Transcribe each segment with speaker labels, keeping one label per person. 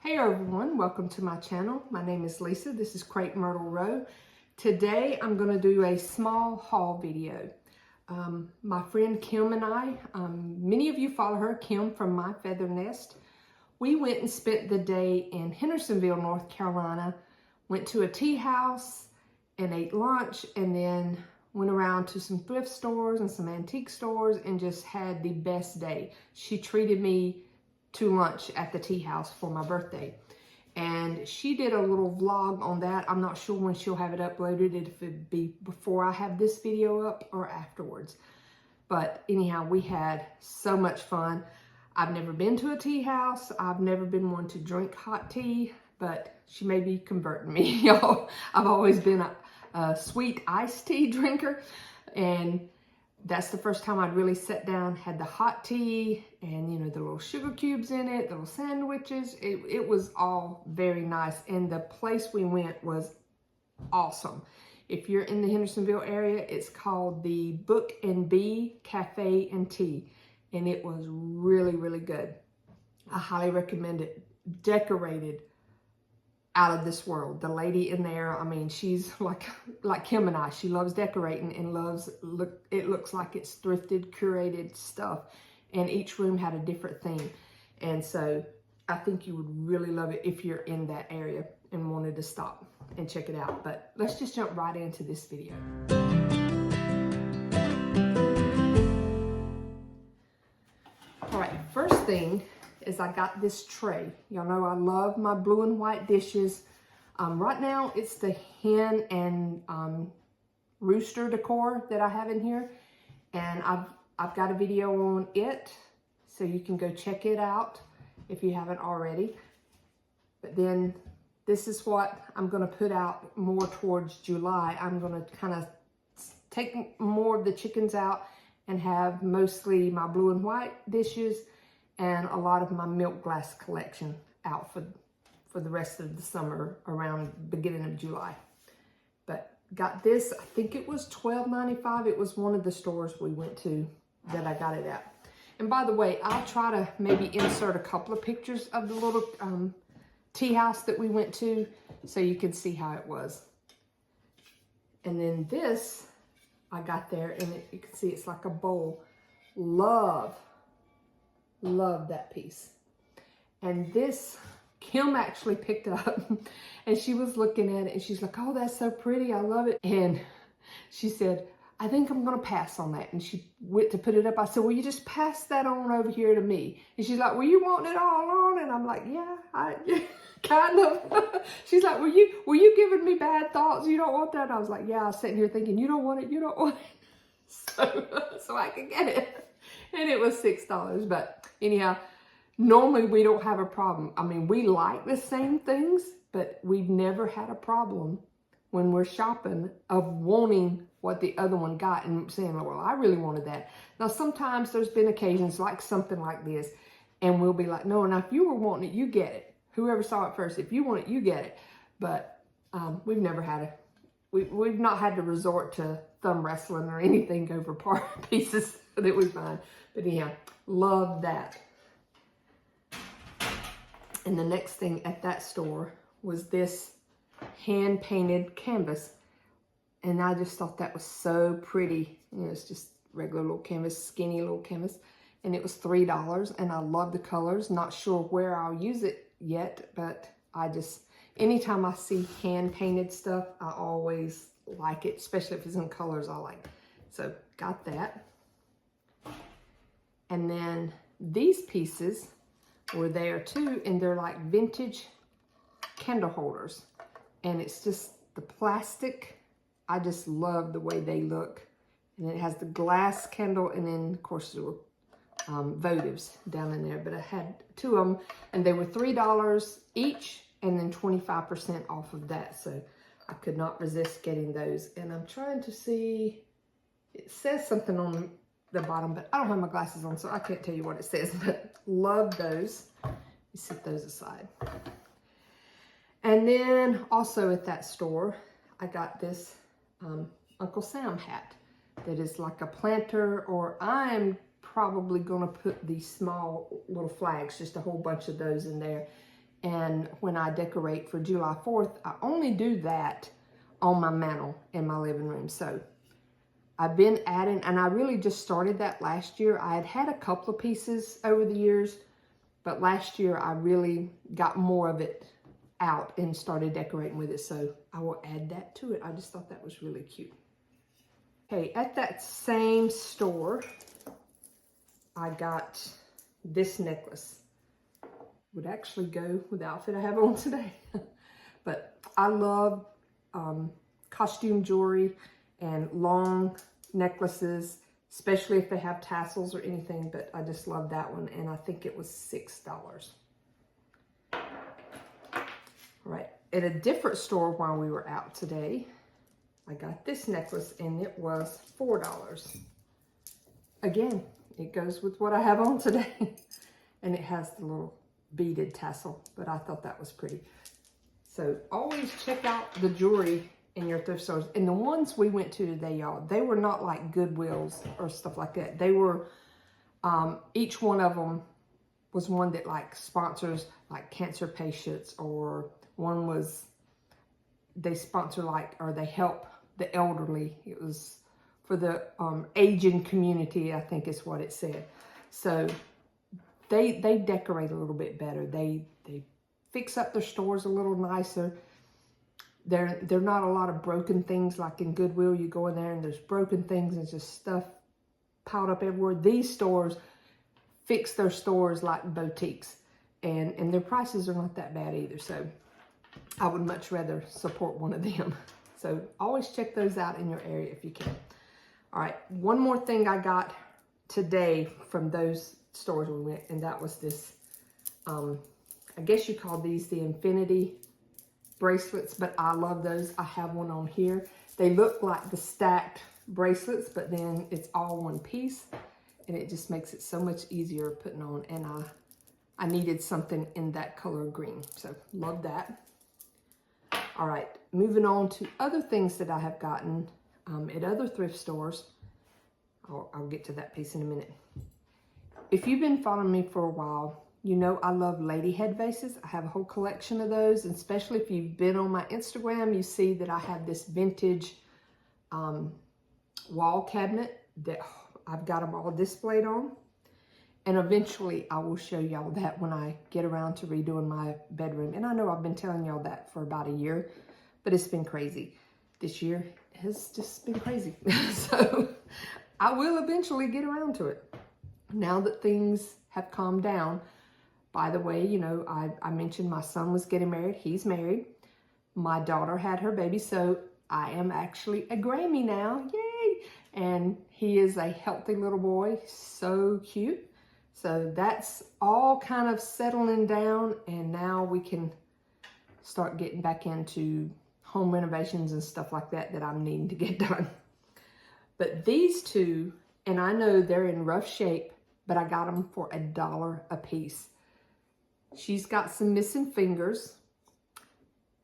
Speaker 1: Hey everyone, welcome to my channel. My name is Lisa. This is crepemyrtlerow. Today I'm going to do a small haul video. My friend Kim and I, many of you follow her, Kim from My Feather Nest. We went and spent the day in Hendersonville, North Carolina, went to a tea house and ate lunch, and then went around to some thrift stores and some antique stores and just had the best day. She treated me to lunch at the tea house for my birthday, and she did a little vlog on that. I'm not sure when she'll have it uploaded, if it'd be before I have this video up or afterwards. But anyhow, we had so much fun. I've never been to a tea house. I've never been one to drink hot tea, but she may be converting me, y'all. I've always been a sweet iced tea drinker, and that's the first time I'd really sat down, had the hot tea and, you know, the little sugar cubes in it, the little sandwiches. It was all very nice. And the place we went was awesome. If you're in the Hendersonville area, it's called the Book and Bee Cafe and Tea. And it was really, really good. I highly recommend it. Decorated out of this world. The lady in there, I mean, she's like Kim and I. She loves decorating and it looks like it's thrifted, curated stuff. And each room had a different theme. And so I think you would really love it if you're in that area and wanted to stop and check it out. But let's just jump right into this video. All right, first thing is I got this tray. Y'all know I love my blue and white dishes. Right now it's the hen and rooster decor that I have in here, and I've got a video on it, so you can go check it out if you haven't already. But then this is what I'm going to put out more towards July. I'm going to kind of take more of the chickens out and have mostly my blue and white dishes and a lot of my milk glass collection out for the rest of the summer around the beginning of July. But got this, I think it was $12.95. It was one of the stores we went to that I got it at. And by the way, I'll try to maybe insert a couple of pictures of the little tea house that we went to so you can see how it was. And then this I got there, and you can see it's like a bowl. Love that piece. And this Kim actually picked up, and she was looking at it and she's like, oh, that's so pretty, I love it. And she said, I think I'm gonna pass on that. And she went to put it up. I said, well, you just pass that on over here to me. And she's like, well, you want it all on? And I'm like, yeah, kind of. She's like, were you giving me bad thoughts? You don't want that? And I was like, yeah. I was sitting here thinking, you don't want it, you don't want it. So I could get it. And it was $6. But anyhow, normally we don't have a problem. I mean, we like the same things, but we've never had a problem when we're shopping of wanting what the other one got and saying, well, I really wanted that. Now, sometimes there's been occasions like something like this, and we'll be like, no, now if you were wanting it, you get it. Whoever saw it first, if you want it, you get it. But we've never had we've not had to resort to thumb wrestling or anything over part pieces that we find. But anyhow, love that. And the next thing at that store was this hand-painted canvas. And I just thought that was so pretty. You know, it's just regular little canvas, skinny little canvas. And it was $3, and I love the colors. Not sure where I'll use it yet, but anytime I see hand-painted stuff, I always like it, especially if it's in colors I like. So got that. And then these pieces were there too, and they're like vintage candle holders. And it's just the plastic. I just love the way they look. And it has the glass candle, and then of course there were votives down in there. But I had two of them, and they were $3 each, and then 25% off of that. So I could not resist getting those. And I'm trying to see, it says something on the bottom, but I don't have my glasses on, so I can't tell you what it says. But love those. Let me set those aside. And then also at that store, I got this Uncle Sam hat that is like a planter, or I'm probably going to put these small little flags, just a whole bunch of those in there. And when I decorate for July 4th, I only do that on my mantle in my living room. So I've been adding, and I really just started that last year. I had had a couple of pieces over the years, but last year I really got more of it out and started decorating with it. So I will add that to it. I just thought that was really cute. Okay, at that same store, I got this necklace. Would actually go with the outfit I have on today. But I love costume jewelry and long necklaces, especially if they have tassels or anything, but I just love that one, and I think it was $6. All right, at a different store while we were out today, I got this necklace, and it was $4. Again, it goes with what I have on today. And it has the little beaded tassel, but I thought that was pretty. So always check out the jewelry in your thrift stores. And the ones we went to today, y'all, they were not like Goodwills or stuff like that. They were, each one of them was one that like sponsors like cancer patients, or one was, they sponsor like, or they help the elderly. It was for the aging community, I think is what it said. So they decorate a little bit better. They fix up their stores a little nicer. They're not a lot of broken things like in Goodwill. You go in there and there's broken things and just stuff piled up everywhere. These stores fix their stores like boutiques, and their prices are not that bad either. So I would much rather support one of them. So always check those out in your area if you can. All right, one more thing I got today from those stores we went, and that was this, I guess you call these the infinity bracelets, but I love those. I have one on here. They look like the stacked bracelets, but then it's all one piece, and it just makes it so much easier putting on, and I needed something in that color green, so love that. All right, moving on to other things that I have gotten at other thrift stores. I'll get to that piece in a minute. If you've been following me for a while, you know I love lady head vases. I have a whole collection of those, and especially if you've been on my Instagram, you see that I have this vintage wall cabinet that I've got them all displayed on. And eventually I will show y'all that when I get around to redoing my bedroom. And I know I've been telling y'all that for about a year, but it's been crazy. This year has just been crazy. So I will eventually get around to it. Now that things have calmed down. By the way, you know, I mentioned my son was getting married. He's married. My daughter had her baby, so I am actually a Grammy now. Yay! And he is a healthy little boy. So cute. So that's all kind of settling down, and now we can start getting back into home renovations and stuff like that that I'm needing to get done. But these two, and I know they're in rough shape, but I got them for $1 a piece. She's got some missing fingers,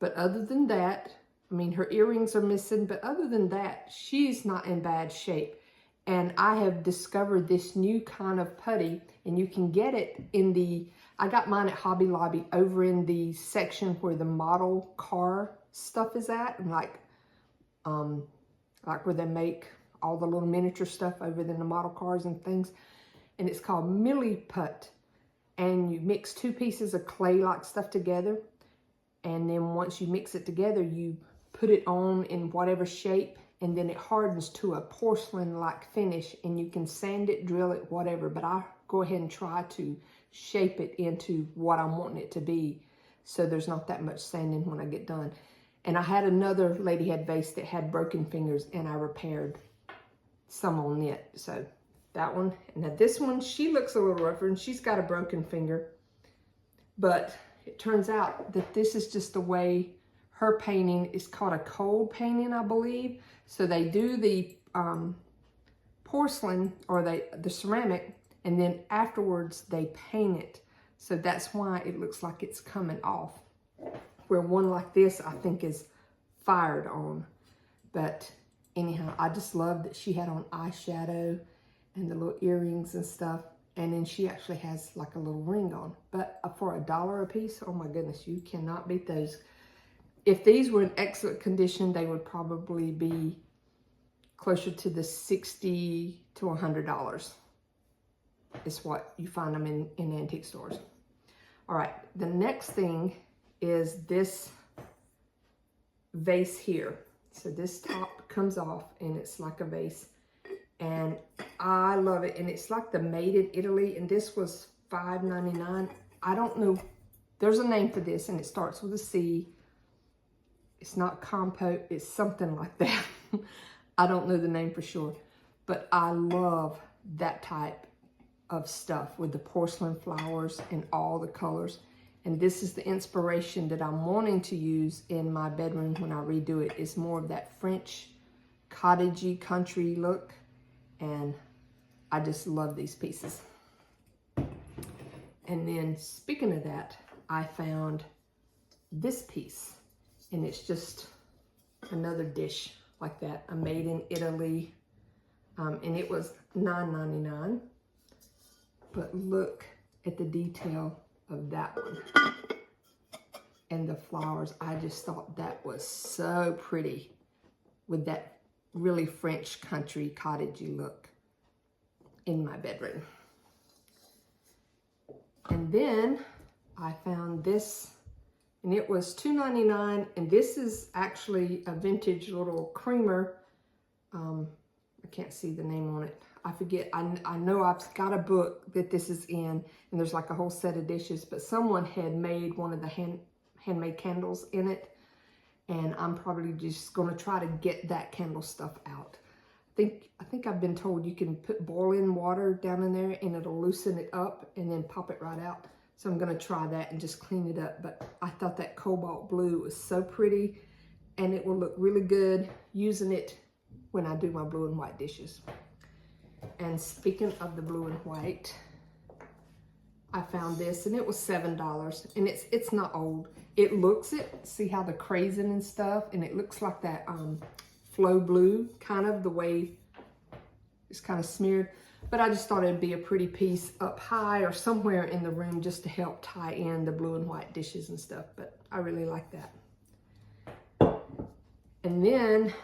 Speaker 1: but other than that, I mean, her earrings are missing, but other than that, she's not in bad shape. And I have discovered this new kind of putty, and you can get it in the, I got mine at Hobby Lobby over in the section where the model car stuff is at, and like where they make all the little miniature stuff over in the model cars and things. And it's called Millie Putt. And you mix 2 pieces of clay-like stuff together. And then once you mix it together, you put it on in whatever shape, and then it hardens to a porcelain-like finish, and you can sand it, drill it, whatever. But I go ahead and try to shape it into what I'm wanting it to be, so there's not that much sanding when I get done. And I had another lady head vase that had broken fingers, and I repaired some on it. So that one. And now this one, she looks a little rougher, and she's got a broken finger. But it turns out that this is just the way her painting is called a cold painting, I believe. So they do the porcelain or the ceramic, and then afterwards they paint it. So that's why it looks like it's coming off. Where one like this, I think, is fired on. But anyhow, I just love that she had on eyeshadow and the little earrings and stuff. And then she actually has like a little ring on. But for $1 a piece, oh my goodness, you cannot beat those. If these were in excellent condition, they would probably be closer to the $60 to $100. Is what you find them in antique stores. All right, the next thing is this vase here. So this top comes off and it's like a vase. And I love it. And it's like the Made in Italy. And this was $5.99. I don't know. There's a name for this and it starts with a C. It's not compote. It's something like that. I don't know the name for sure. But I love that type of stuff with the porcelain flowers and all the colors. And this is the inspiration that I'm wanting to use in my bedroom when I redo it. It's more of that French cottagey country look. And I just love these pieces. And then speaking of that, I found this piece. And it's just another dish like that. A Made in Italy. And it was $9.99. But look at the detail of that one. And the flowers. I just thought that was so pretty. With that really French country cottagey look in my bedroom. And then I found this, and it was $2.99, and this is actually a vintage little creamer. I can't see the name on it. I forget. I know I've got a book that this is in, and there's like a whole set of dishes, but someone had made one of the handmade candles in it. And I'm probably just going to try to get that candle stuff out. I think I've been told you can put boiling water down in there and it'll loosen it up and then pop it right out. So I'm going to try that and just clean it up. But I thought that cobalt blue was so pretty and it will look really good using it when I do my blue and white dishes. And speaking of the blue and white, I found this and it was $7 and it's not old. It looks it, see how the crazing and stuff, and it looks like that flow blue, kind of the way it's kind of smeared. But I just thought it'd be a pretty piece up high or somewhere in the room just to help tie in the blue and white dishes and stuff. But I really like that. And then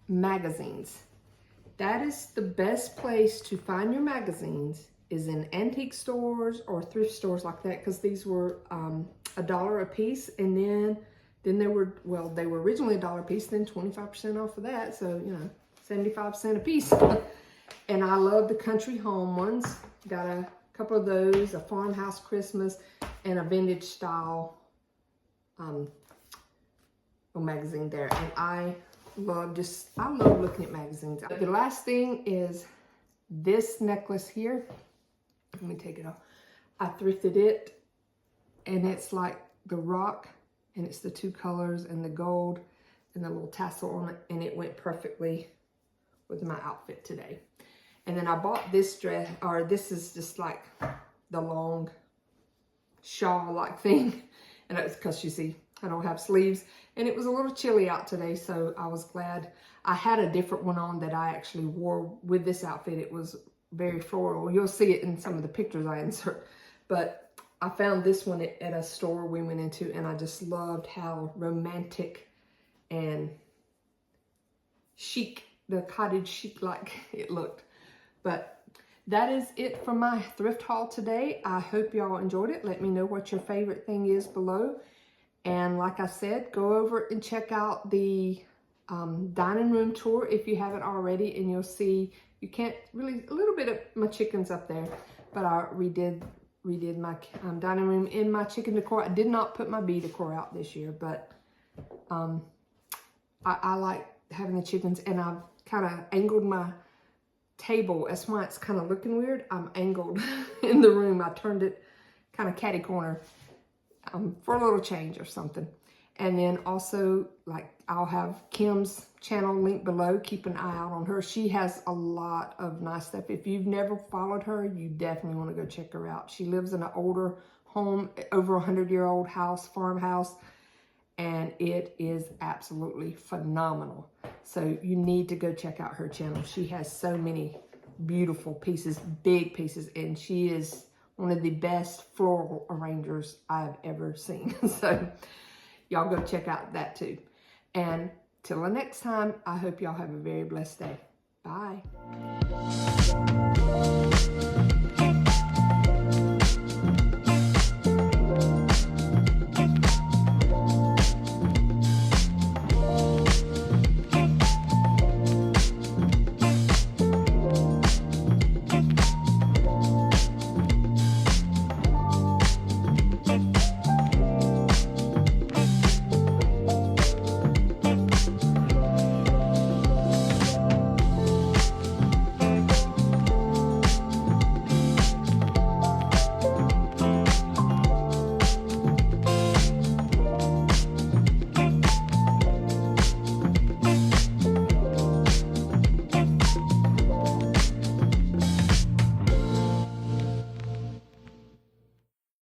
Speaker 1: magazines. That is the best place to find your magazines, is in antique stores or thrift stores like that, because these were $1 a piece, and then they were originally $1 a piece, then 25% off of that, so 75 cents a piece. And I love the country home ones. Got a couple of those, a farmhouse Christmas, and a vintage style magazine there. And I love looking at magazines. The last thing is this necklace here. Let me take it off. I thrifted it, and it's like the rock, and it's the two colors and the gold and the little tassel on it, and it went perfectly with my outfit today. And then I bought this dress, or this is just like the long shawl-like thing, and it's because you see I don't have sleeves, and it was a little chilly out today, so I was glad. I had a different one on that I actually wore with this outfit. It was very floral. You'll see it in some of the pictures I insert. But I found this one at a store we went into, and I just loved how romantic and chic, the cottage chic like it looked. But that is it for my thrift haul today. I hope y'all enjoyed it. Let me know what your favorite thing is below. And like I said, go over and check out the dining room tour if you haven't already, and you'll see you can't really, a little bit of my chickens up there, but I redid my dining room in my chicken decor. I did not put my bee decor out this year, but I like having the chickens, and I've kind of angled my table. That's why it's kind of looking weird. I'm angled in the room. I turned it kind of catty corner for a little change or something. And then also, like, I'll have Kim's channel linked below. Keep an eye out on her. She has a lot of nice stuff. If you've never followed her, you definitely want to go check her out. She lives in an older home, over 100-year-old house, farmhouse, and it is absolutely phenomenal. So you need to go check out her channel. She has so many beautiful pieces, big pieces, and she is one of the best floral arrangers I've ever seen. So y'all go check out that too. And till the next time, I hope y'all have a very blessed day. Bye.